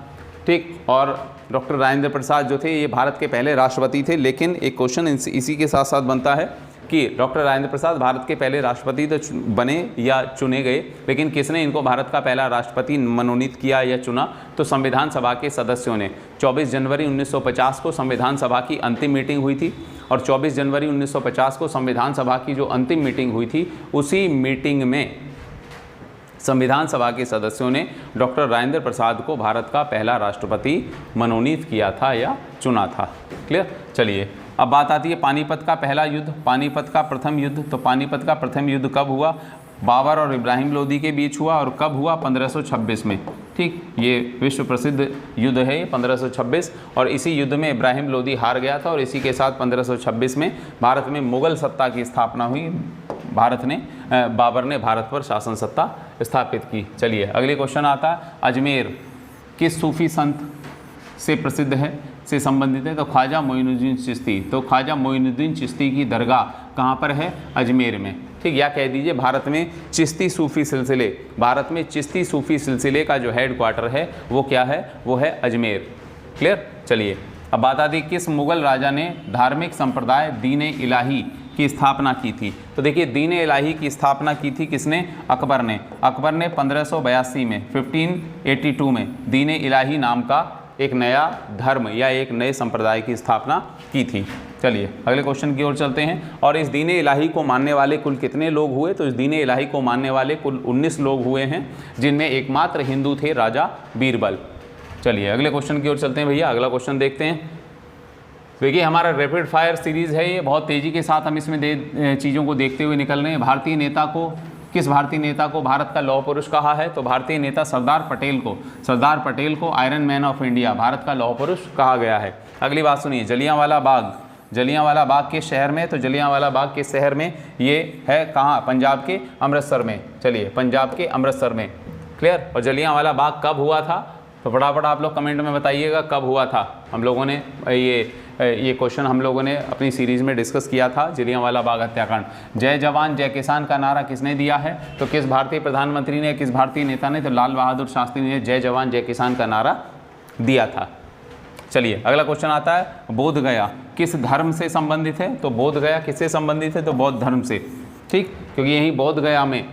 ठीक, और डॉक्टर राजेंद्र प्रसाद जो थे ये भारत के पहले राष्ट्रपति थे। लेकिन एक क्वेश्चन इसी के साथ साथ बनता है कि डॉक्टर राजेंद्र प्रसाद भारत के पहले राष्ट्रपति तो बने या चुने गए, लेकिन किसने इनको भारत का पहला राष्ट्रपति मनोनीत किया या चुना? तो संविधान सभा के सदस्यों ने। 24 जनवरी 1950 को संविधान सभा की अंतिम मीटिंग हुई थी, और 24 जनवरी 1950 को संविधान सभा की जो अंतिम मीटिंग हुई थी, उसी मीटिंग में संविधान सभा के सदस्यों ने डॉक्टर राजेंद्र प्रसाद को भारत का पहला राष्ट्रपति मनोनीत किया था या चुना था। क्लियर? चलिए अब बात आती है पानीपत का पहला युद्ध, पानीपत का प्रथम युद्ध। तो पानीपत का प्रथम युद्ध कब हुआ? बाबर और इब्राहिम लोदी के बीच हुआ, और कब हुआ? 1526 में। ठीक, ये विश्व प्रसिद्ध युद्ध है ये 1526, और इसी युद्ध में इब्राहिम लोदी हार गया था, और इसी के साथ 1526 में भारत में मुगल सत्ता की स्थापना हुई। बाबर ने भारत पर शासन सत्ता स्थापित की। चलिए अगले क्वेश्चन आता है, अजमेर किस सूफी संत से प्रसिद्ध है, से संबंधित है? तो ख्वाजा मोइनुद्दीन चिश्ती। तो ख्वाजा मोइनुद्दीन चिश्ती की दरगाह कहाँ पर है? अजमेर में। ठीक, या कह दीजिए भारत में चिश्ती सूफी सिलसिले, भारत में चिश्ती सूफी सिलसिले का जो हेड क्वार्टर है वो क्या है? वो है अजमेर। क्लियर? चलिए अब बात आती है किस मुगल राजा ने धार्मिक संप्रदाय दीन इलाही की स्थापना की थी? तो देखिए दीन इलाही की स्थापना की थी किसने? अकबर ने। अकबर ने 1582 में 1582 में दीन इलाही नाम का एक नया धर्म या एक नए संप्रदाय की स्थापना की थी। चलिए अगले क्वेश्चन की ओर चलते हैं। और इस दीन इलाही को मानने वाले कुल कितने लोग हुए? तो इस दीन इलाही को मानने वाले कुल 19 लोग हुए हैं, जिनमें एकमात्र हिंदू थे राजा बीरबल। चलिए अगले क्वेश्चन की ओर चलते हैं भैया। अगला क्वेश्चन देखते हैं। देखिए हमारा रैपिड फायर सीरीज़ है ये, बहुत तेज़ी के साथ हम इसमें चीज़ों को देखते हुए निकल रहे हैं। भारतीय नेता को, किस भारतीय नेता को भारत का लौह पुरुष कहा है? तो भारतीय नेता सरदार पटेल को iron man of India, Bharat का लौह पुरुष कहा गया है। अगली बात सुनिए, जलियांवाला बाग किस शहर में? तो जलियांवाला बाग किस शहर में? ये है कहाँ? पंजाब के अमृतसर में। चलिए पंजाब के अमृतसर में। क्लियर? और जलियांवाला बाग कब हुआ था? तो फटाफट आप लोग कमेंट में बताइएगा कब हुआ था। हम लोगों ने ये क्वेश्चन हम लोगों ने अपनी सीरीज़ में डिस्कस किया था, जलियांवाला बाग हत्याकांड। जय जवान जय किसान का नारा किसने दिया है? तो किस भारतीय प्रधानमंत्री ने, किस भारतीय नेता ने? तो लाल बहादुर शास्त्री ने जय जवान जय किसान का नारा दिया था। चलिए अगला क्वेश्चन आता है, बोध गया किस धर्म से संबंधित है? तो बोध गया किससे संबंधित है? तो बौद्ध धर्म से। ठीक, क्योंकि यहीं बोध गया में,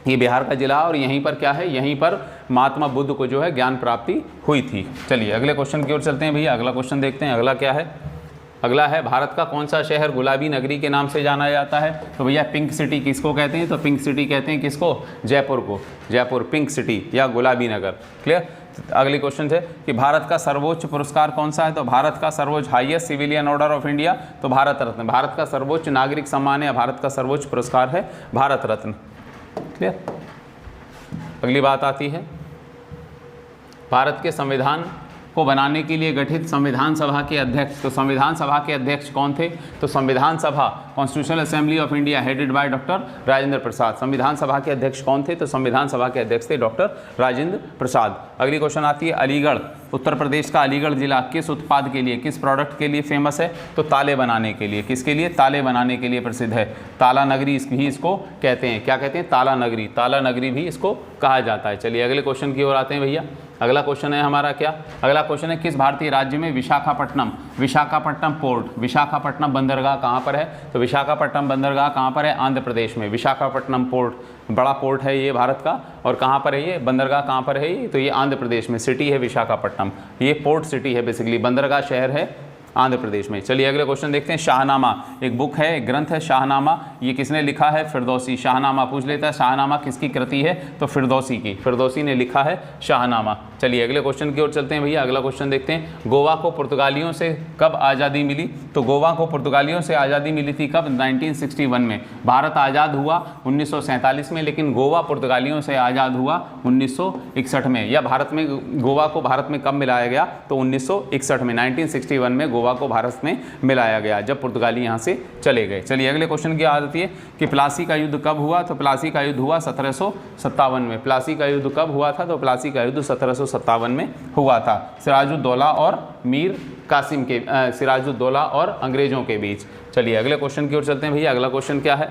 ये बिहार का जिला, और यहीं पर क्या है? यहीं पर महात्मा बुद्ध को जो है ज्ञान प्राप्ति हुई थी। चलिए अगले क्वेश्चन की ओर चलते हैं भैया। अगला क्वेश्चन देखते हैं। अगला क्या है? अगला है भारत का कौन सा शहर गुलाबी नगरी के नाम से जाना जाता है? तो भैया पिंक सिटी किसको कहते हैं? तो पिंक सिटी कहते हैं किसको? जयपुर को। जयपुर पिंक सिटी या गुलाबी नगर। क्लियर। अगली क्वेश्चन है कि भारत का सर्वोच्च पुरस्कार कौन सा है? तो भारत का सर्वोच्च highest civilian order of India तो भारत रत्न। भारत का सर्वोच्च नागरिक सम्मान या भारत का सर्वोच्च पुरस्कार है भारत रत्न। क्लियर। अगली बात आती है भारत के संविधान को बनाने के लिए गठित संविधान सभा के अध्यक्ष। तो संविधान सभा के अध्यक्ष कौन थे? तो संविधान सभा constitutional assembly of India headed by doctor Rajendra Prasad. संविधान सभा के अध्यक्ष कौन थे? तो संविधान सभा के अध्यक्ष थे डॉक्टर राजेंद्र प्रसाद। अगली क्वेश्चन आती है अलीगढ़, उत्तर प्रदेश का अलीगढ़ जिला किस उत्पाद के लिए, किस प्रोडक्ट के लिए फेमस है? तो ताले बनाने के लिए। किसके लिए? ताले बनाने के लिए प्रसिद्ध है। ताला नगरी भी इसको कहते हैं। क्या कहते हैं? ताला नगरी। ताला नगरी भी इसको कहा जाता है। चलिए अगले क्वेश्चन की ओर आते हैं भैया। अगला क्वेश्चन है हमारा क्या? अगला क्वेश्चन है किस भारतीय राज्य में विशाखापट्टनम पोर्ट, विशाखापट्टनम बंदरगाह कहाँ पर है? तो विशाखापट्टनम बंदरगाह कहाँ पर है? आंध्र प्रदेश में। विशाखापट्टनम पोर्ट बड़ा पोर्ट है ये भारत का। और कहाँ पर है ये? बंदरगाह कहाँ पर है ये? तो ये आंध्र प्रदेश में। सिटी है विशाखापट्टनम, ये पोर्ट सिटी है बेसिकली। बंदरगाह शहर है आंध्र प्रदेश में। चलिए अगले क्वेश्चन देखते हैं। शाहनामा एक बुक है, एक ग्रंथ है शाहनामा। ये किसने लिखा है? फिरदौसी। शाहनामा पूछ लेता है शाहनामा किसकी कृति है? तो फिरदौसी की। फिरदौसी ने लिखा है शाहनामा। चलिए अगले क्वेश्चन की ओर चलते हैं भैया। अगला क्वेश्चन देखते हैं गोवा को पुर्तगालियों से कब आज़ादी मिली? तो गोवा को पुर्तगालियों से आज़ादी मिली थी कब? 1961 में। भारत आज़ाद हुआ 1947 में, लेकिन गोवा पुर्तगालियों से आज़ाद हुआ 1961 में। या भारत में गोवा को भारत में कब मिलाया गया? तो 1961 में। 1961 में गोवा को भारत में मिलाया गया जब पुर्तगाली यहाँ से चले गए। चलिए अगले क्वेश्चन की आती है कि प्लासी का युद्ध कब हुआ? तो प्लासी का युद्ध हुआ 1757 में। प्लासी का युद्ध कब हुआ था? तो प्लासी का युद्ध 1757 में हुआ था सिराजुद्दौला और मीर कासिम के सिराजुद्दौला और अंग्रेजों के बीच। चलिए अगले क्वेश्चन की ओर चलते हैं भैया। अगला क्वेश्चन क्या है?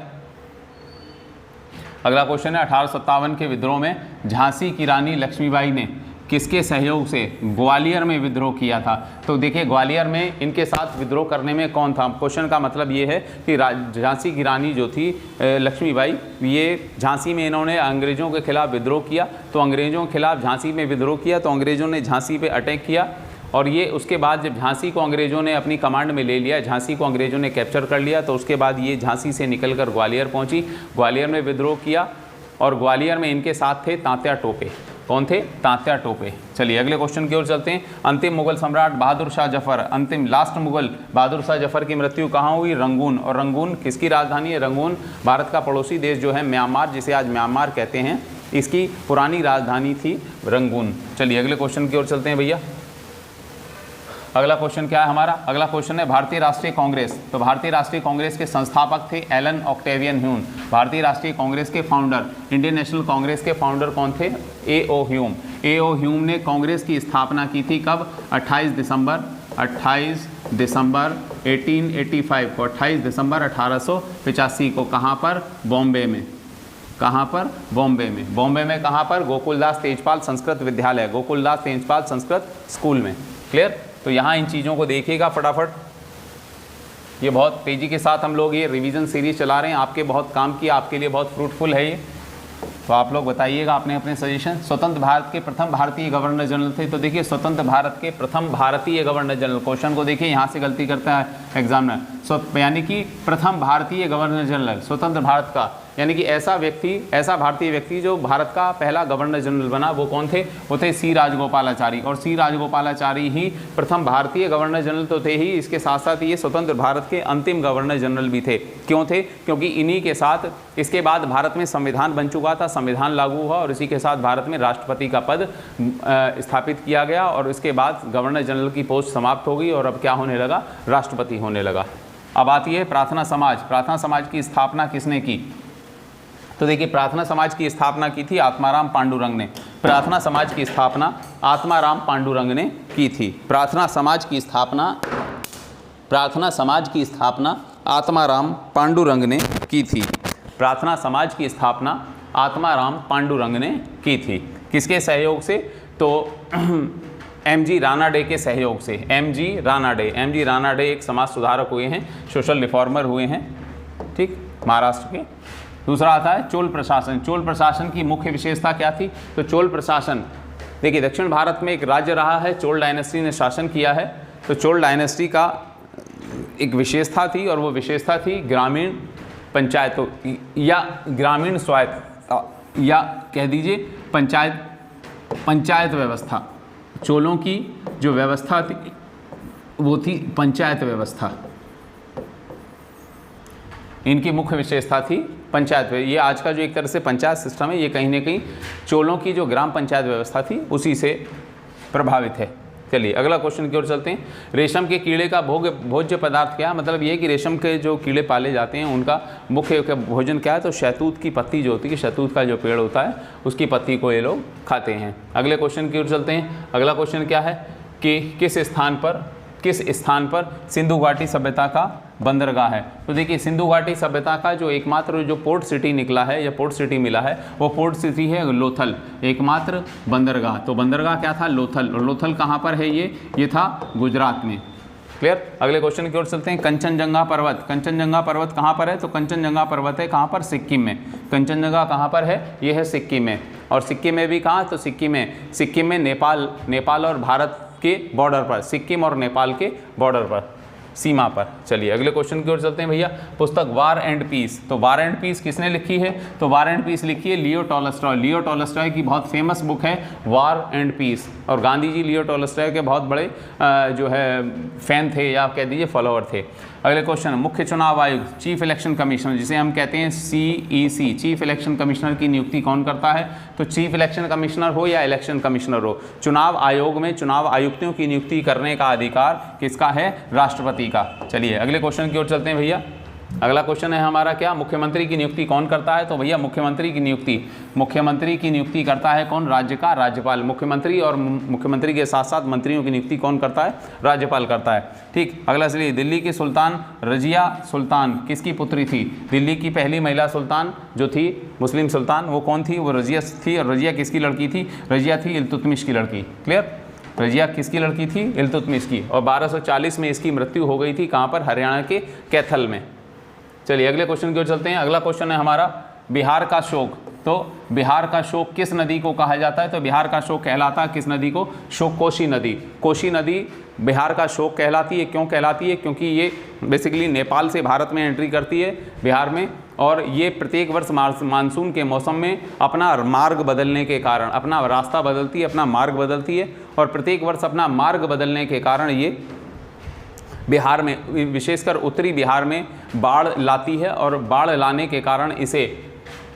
अगला क्वेश्चन है 1857 के विद्रोह में झांसी की रानी लक्ष्मीबाई ने किसके सहयोग से ग्वालियर में विद्रोह किया था? तो देखिए ग्वालियर में इनके साथ विद्रोह करने में कौन था? क्वेश्चन का मतलब ये है कि झांसी की रानी जो थी लक्ष्मीबाई, ये झांसी में इन्होंने अंग्रेज़ों के खिलाफ विद्रोह किया। तो अंग्रेज़ों के खिलाफ झांसी में विद्रोह किया तो अंग्रेज़ों ने झांसी पे अटैक किया। और ये उसके बाद जब झांसी को अंग्रेज़ों ने अपनी कमांड में ले लिया, झांसी को अंग्रेज़ों ने कैप्चर कर लिया, तो उसके बाद ये झांसी से निकलकर ग्वालियर पहुँची, ग्वालियर में विद्रोह किया। और ग्वालियर में इनके साथ थे तात्या टोपे। कौन थे? तात्या टोपे। चलिए अगले क्वेश्चन की ओर चलते हैं। अंतिम मुगल सम्राट बहादुर शाह जफर, अंतिम लास्ट मुगल बहादुर शाह जफर की मृत्यु कहाँ हुई? रंगून। और रंगून किसकी राजधानी है? रंगून भारत का पड़ोसी देश जो है म्यांमार, जिसे आज म्यांमार कहते हैं, इसकी पुरानी राजधानी थी रंगून। चलिए अगले क्वेश्चन की ओर चलते हैं भैया। अगला क्वेश्चन क्या है हमारा? अगला क्वेश्चन है भारतीय राष्ट्रीय कांग्रेस। तो भारतीय राष्ट्रीय कांग्रेस के संस्थापक थे एलन ऑक्टेवियन ह्यूम। भारतीय राष्ट्रीय कांग्रेस के फाउंडर, इंडियन नेशनल कांग्रेस के फाउंडर कौन थे? ए.ओ. ह्यूम। ए.ओ. ह्यूम ने कांग्रेस की स्थापना की थी कब? 28 दिसंबर 1885 को। 28 दिसंबर 1885 को। कहाँ पर? बॉम्बे में। कहाँ पर? बॉम्बे में। बॉम्बे में कहाँ पर? गोकुलदास तेजपाल संस्कृत विद्यालय, गोकुलदास तेजपाल संस्कृत स्कूल में। क्लियर। तो यहाँ इन चीज़ों को देखिएगा फटाफट। ये बहुत तेज़ी के साथ हम लोग ये रिवीजन सीरीज चला रहे हैं, आपके बहुत काम की, आपके लिए बहुत फ्रूटफुल है ये। तो आप लोग बताइएगा अपने अपने सजेशन। स्वतंत्र भारत के प्रथम भारतीय गवर्नर जनरल थे। तो देखिए स्वतंत्र भारत के प्रथम भारतीय गवर्नर जनरल, क्वेश्चन को देखिए यहाँ से गलती करता है एग्जामिनर। यानी कि प्रथम भारतीय गवर्नर जनरल स्वतंत्र भारत का, यानी कि ऐसा भारतीय व्यक्ति जो भारत का पहला गवर्नर जनरल बना, वो कौन थे? वो थे सी राजगोपालाचारी। और सी राजगोपालाचारी ही प्रथम भारतीय गवर्नर जनरल तो थे ही, इसके साथ साथ ये स्वतंत्र भारत के अंतिम गवर्नर जनरल भी थे। क्यों थे? क्योंकि इन्हीं के साथ इसके बाद भारत में संविधान बन चुका था, संविधान लागू हुआ और इसी के साथ भारत में राष्ट्रपति का पद स्थापित किया गया। और इसके बाद गवर्नर जनरल की पोस्ट समाप्त हो गई और अब क्या होने लगा? राष्ट्रपति होने लगा। अब आती है प्रार्थना समाज। प्रार्थना समाज की स्थापना किसने की? तो देखिए प्रार्थना समाज की स्थापना की थी आत्माराम पांडुरंग ने। प्रार्थना समाज की स्थापना आत्माराम पांडुरंग ने की थी। प्रार्थना समाज की स्थापना आत्माराम पांडुरंग ने की थी। प्रार्थना समाज की स्थापना आत्माराम पांडुरंग ने की थी। किसके सहयोग से? तो एम.जी. रानाडे के सहयोग से। एम.जी. रानाडे एक समाज सुधारक हुए हैं, सोशल रिफॉर्मर हुए हैं, ठीक, महाराष्ट्र के। दूसरा आता है चोल प्रशासन। चोल प्रशासन की मुख्य विशेषता क्या थी? तो चोल प्रशासन, देखिए दक्षिण भारत में एक राज्य रहा है, चोल डायनेस्टी ने शासन किया है। तो चोल डायनेस्टी का एक विशेषता थी और वो विशेषता थी ग्रामीण पंचायतों या ग्रामीण स्वायत्त या कह दीजिए पंचायत व्यवस्था। चोलों की जो व्यवस्था थी वो थी पंचायत व्यवस्था, इनकी मुख्य विशेषता थी पंचायत। ये आज का जो एक तरह से पंचायत सिस्टम है, ये कहीं ना कहीं चोलों की जो ग्राम पंचायत व्यवस्था थी उसी से प्रभावित है। चलिए अगला क्वेश्चन की ओर चलते हैं। रेशम के कीड़े का भोज्य पदार्थ क्या? मतलब ये कि रेशम के जो कीड़े पाले जाते हैं उनका मुख्य भोजन क्या है? तो शहतूत की पत्ती जो होती है, शहतूत का जो पेड़ होता है उसकी पत्ती को ये लोग खाते हैं। अगले क्वेश्चन की ओर चलते हैं। अगला क्वेश्चन क्या है कि किस स्थान पर सिंधु घाटी सभ्यता का बंदरगाह है? तो देखिए सिंधु घाटी सभ्यता का जो एकमात्र जो पोर्ट सिटी निकला है या पोर्ट सिटी मिला है वो पोर्ट सिटी है लोथल, एकमात्र बंदरगाह। तो बंदरगाह क्या था? लोथल। और लोथल कहाँ पर है? ये था गुजरात में। क्लियर? अगले क्वेश्चन की ओर चलते हैं। कंचनजंगा पर्वत, कंचनजंगा पर्वत कहाँ पर है? तो कंचनजंगा पर्वत है कहाँ पर? सिक्किम में। कंचनजंगा कहाँ पर है? ये है सिक्किम में। और सिक्किम में भी कहाँ? तो सिक्किम में नेपाल और भारत के बॉर्डर पर, सिक्किम और नेपाल के बॉर्डर पर, सीमा पर। चलिए अगले क्वेश्चन की ओर चलते हैं भैया। पुस्तक वार एंड पीस, तो वार एंड पीस किसने लिखी है? तो वार एंड पीस लिखी है लियो टॉलस्टॉय। लियो टॉलस्टॉय की बहुत फेमस बुक है वार एंड पीस। और गांधी जी लियो टॉलस्टॉय के बहुत बड़े जो है फैन थे या कह दीजिए फॉलोअर थे। अगले क्वेश्चन, मुख्य चुनाव आयुक्त, चीफ इलेक्शन कमिश्नर, जिसे हम कहते हैं CEC, चीफ इलेक्शन कमिश्नर की नियुक्ति कौन करता है? तो चीफ इलेक्शन कमिश्नर हो या इलेक्शन कमिश्नर हो, चुनाव आयोग में चुनाव आयुक्तों की नियुक्ति करने का अधिकार किसका है? राष्ट्रपति का। चलिए अगले क्वेश्चन की ओर चलते हैं भैया। अगला क्वेश्चन है हमारा क्या? मुख्यमंत्री की नियुक्ति कौन करता है? तो भैया मुख्यमंत्री की नियुक्ति करता है कौन? राज्य का राज्यपाल। मुख्यमंत्री और मुख्यमंत्री के साथ साथ मंत्रियों की नियुक्ति कौन करता है? राज्यपाल करता है। ठीक। अगला चलिए, दिल्ली की सुल्तान रजिया सुल्तान किसकी पुत्री थी? दिल्ली की पहली महिला सुल्तान जो थी, मुस्लिम सुल्तान, वो कौन थी? वो रजिया थी। और रजिया किसकी लड़की थी? रजिया थी इल्तुतमिश की लड़की। क्लियर? रजिया किसकी लड़की थी? इल्तुतमिश की। और 1240 में इसकी मृत्यु हो गई थी। कहाँ पर? हरियाणा के कैथल में। चलिए अगले क्वेश्चन की ओर चलते हैं। अगला क्वेश्चन है हमारा बिहार का शोक। तो बिहार का शोक किस नदी को कहा जाता है? तो बिहार का शोक कहलाता है किस नदी को? कोसी नदी। कोसी नदी बिहार का शोक कहलाती है। क्यों कहलाती है? क्योंकि ये बेसिकली नेपाल से भारत में एंट्री करती है बिहार में, और ये प्रत्येक वर्ष मानसून के मौसम में अपना मार्ग बदलने के कारण अपना रास्ता बदलती है, अपना मार्ग बदलती है। और प्रत्येक वर्ष अपना मार्ग बदलने के कारण ये बिहार में, विशेषकर उत्तरी बिहार में बाढ़ लाती है। और बाढ़ लाने के कारण इसे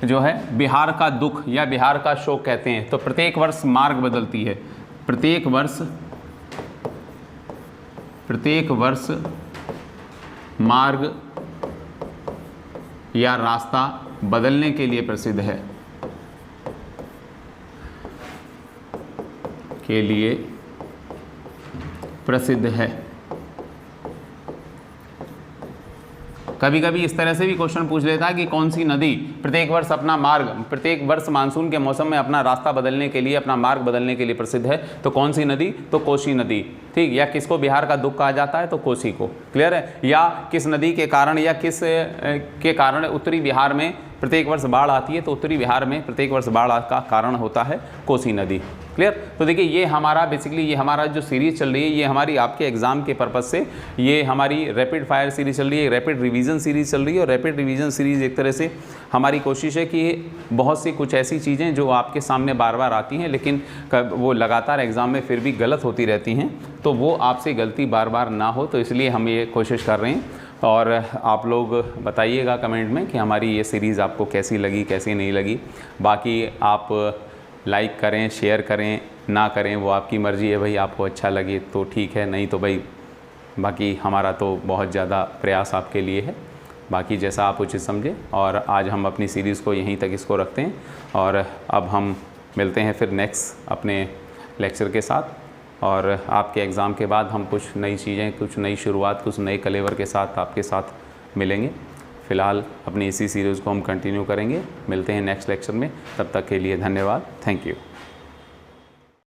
जो है बिहार का दुख या बिहार का शोक कहते हैं। तो प्रत्येक वर्ष मार्ग बदलती है, प्रत्येक वर्ष मार्ग या रास्ता बदलने के लिए प्रसिद्ध है, कभी कभी इस तरह से भी क्वेश्चन पूछ लेता है कि कौन सी नदी प्रत्येक वर्ष मानसून के मौसम में अपना रास्ता बदलने के लिए, अपना मार्ग बदलने के लिए प्रसिद्ध है। तो कौन सी नदी? तो कोसी नदी। ठीक। या किसको बिहार का दुख कहा जाता है? तो कोसी को। क्लियर है? या किस नदी के कारण या किस के कारण उत्तरी बिहार में प्रत्येक वर्ष बाढ़ आती है? तो उत्तरी बिहार में प्रत्येक वर्ष बाढ़ का कारण होता है कोसी नदी। क्लियर? तो देखिए ये हमारा बेसिकली ये हमारा जो सीरीज़ चल रही है, ये हमारी आपके एग्जाम के पर्पज़ से ये हमारी रैपिड फायर सीरीज़ चल रही है, रैपिड रिवीजन सीरीज़ चल रही है। और रैपिड रिवीजन सीरीज़ एक तरह से हमारी कोशिश है कि बहुत सी कुछ ऐसी चीज़ें जो आपके सामने बार बार आती हैं लेकिन वो लगातार एग्ज़ाम में फिर भी गलत होती रहती हैं, तो वो आपसे गलती बार बार ना हो, तो इसलिए हम ये कोशिश कर रहे हैं। और आप लोग बताइएगा कमेंट में कि हमारी ये सीरीज़ आपको कैसी लगी, कैसी नहीं लगी। बाकी आप लाइक करें, शेयर करें, ना करें वो आपकी मर्ज़ी है भाई। आपको अच्छा लगे तो ठीक है, नहीं तो भाई बाकी हमारा तो बहुत ज़्यादा प्रयास आपके लिए है। बाकी जैसा आप उचित समझें। और आज हम अपनी सीरीज़ को यहीं तक इसको रखते हैं और अब हम मिलते हैं फिर नेक्स्ट अपने लेक्चर के साथ। और आपके एग्ज़ाम के बाद हम कुछ नई चीज़ें, कुछ नई शुरुआत, कुछ नए कलेवर के साथ आपके साथ मिलेंगे। फ़िलहाल अपनी इसी सीरीज़ को हम कंटिन्यू करेंगे। मिलते हैं नेक्स्ट लेक्चर में, तब तक के लिए धन्यवाद। Thank you.